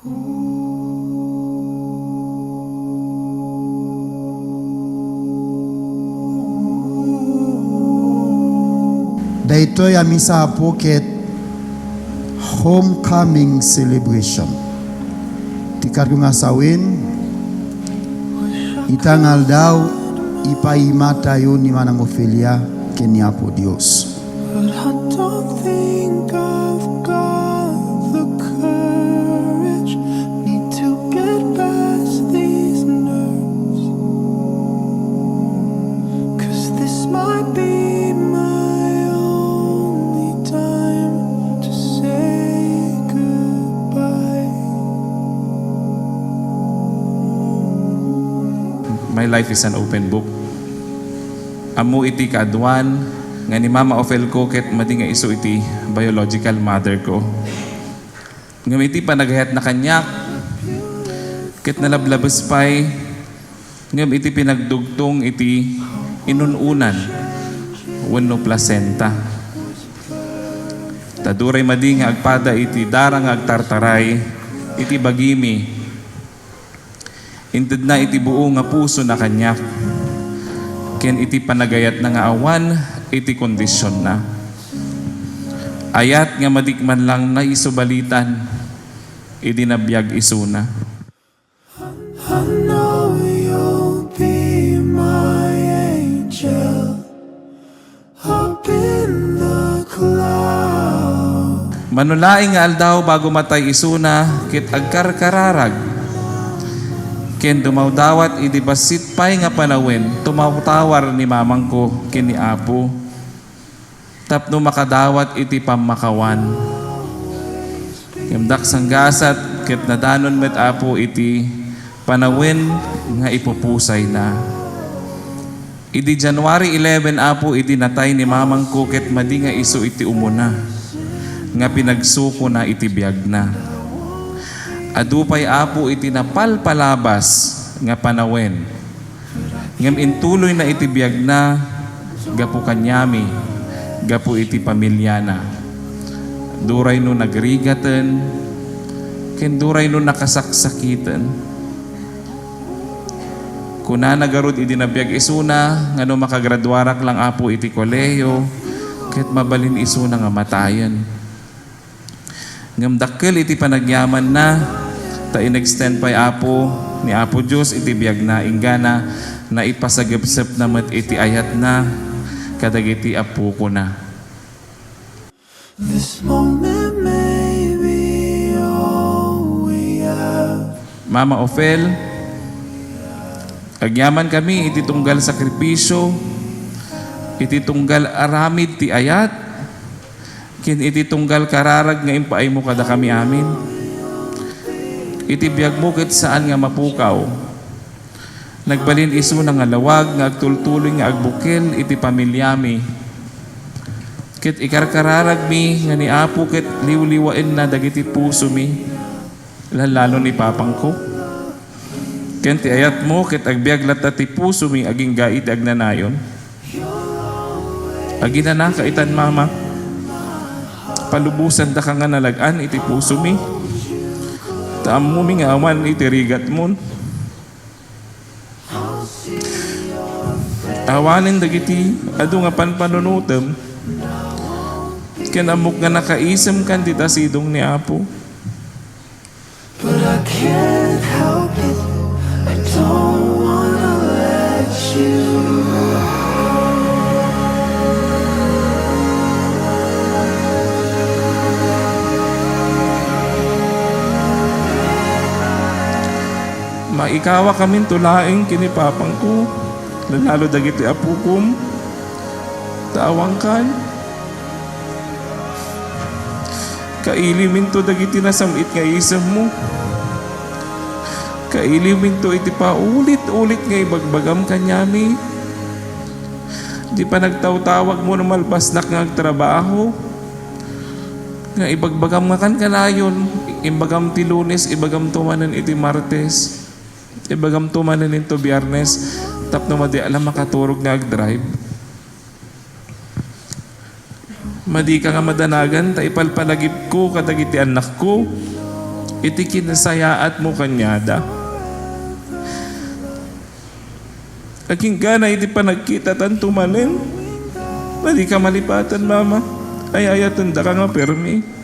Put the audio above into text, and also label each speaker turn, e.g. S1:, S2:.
S1: Daytoy amisa poket homecoming celebration. Tikargung asawin itangal daw ipaimata yun ni Manang Ofelia kenya po Dios.
S2: But I don't think I've got the courage. Need to get past these nerves, 'cause this might be my only time to say goodbye.
S3: My life is an open book. Amu iti kaadwan nga ni Mama Ofel ko ket madi nga iso iti biological mother ko. Ngam iti panagayat na kanyak ket nalablabas pay ngam iti pinagdugtong iti inununan wenno placenta. Taduray madi nga agpada iti darang agtartaray iti bagimi. Inted na iti buo nga puso na kanyak. Ken iti panagayat na nga awan, iti kondisyon na. Ayat nga madikman lang na isubalitan, iti nabiyag isuna.
S2: I know you'll be my angel up in the clouds.
S3: Manulaing nga aldaw bago matay isuna, kit agkarkararag. Ken dumawdawat iti basit pay nga panawin, tumawtawar ni mamang ko ken ni Apo. Tapno makadawat iti pamakawan. Kimdak sanggasat ket nadanon met Apo iti panawin nga ipupusay na. Iti January 11 Apo iti natay ni mamang ko ket madi nga isu iti umuna. Nga pinagsuko na iti biag na. Adupay Apo iti napalpalabas nga panawin. Ngam intuloy na iti biag na gapu kanyami, gapu iti pamilya na. Duray no nagrigatan, ken duray no nakasaksakitan. Kuna nagarod iti nabiag isuna, nga no makagraduarak lang Apo iti koleyo, ket mabalin isuna nga matayan. Ngam dakkel iti panagyaman na, ta in-extend pa'y Apo ni Apo Diyos iti biyag na inggana na ipasagapsap namat iti ayat na kadag iti Apo ko na.
S2: This moment may be all we have.
S3: Mama Ofel, agyaman kami iti tunggal sakripisyo, iti tunggal aramid ti ayat, kin iti tunggal kararag nga impaay mo kada kami amin. Iti biyag mo ket saan nga mapukaw. Nagbalin iso na nga lawag, nga agtultuloy nga agbukil, iti pamilyami. Ket ikarkararag mi, nga ni Apo ket liwliwain na dagiti puso mi. Lalo ni papang ko. Ken ti ayat mo, ket agbiag lata ti puso mi, aging gait agnanayon. Agina kaitan Mama. Palubusan da ka nga nalagaan, iti puso mi. Taam mo mi nga awan iti rigat mon. Awanin dagiti adu nga panpanunutem. Ken amok nga nakaisem kan dita sidong ni Apo.
S2: But I can't help it. I don't wanna let you go.
S3: Maikawa kamin tulaing kini papang ko. Lalo dagiti Apo kum. Tawang kan. Kailimin to dagiti nasamit nga isam mo. Kailimin to iti pa ulit-ulit nga ibagbagam kanyami. Di pa nagtawtawag mo na malbasnak nga agtrabaho. Nga ibagbagam nga kan kanayon. Imbagam ti Lunes, ibagam tumanan iti Martes. Ibagam tumanan ito Biyernes. Tapno madi alam makaturog nga ag-drive. Madi ka nga madanagan, taipalpalagip ko, kadagiti anak ko. iti kinasayaat mo kanyada. Aking gana iti panagkita tantumanin. Hindi ka malipatan, Mama. Ay ayatan da ka nga permi.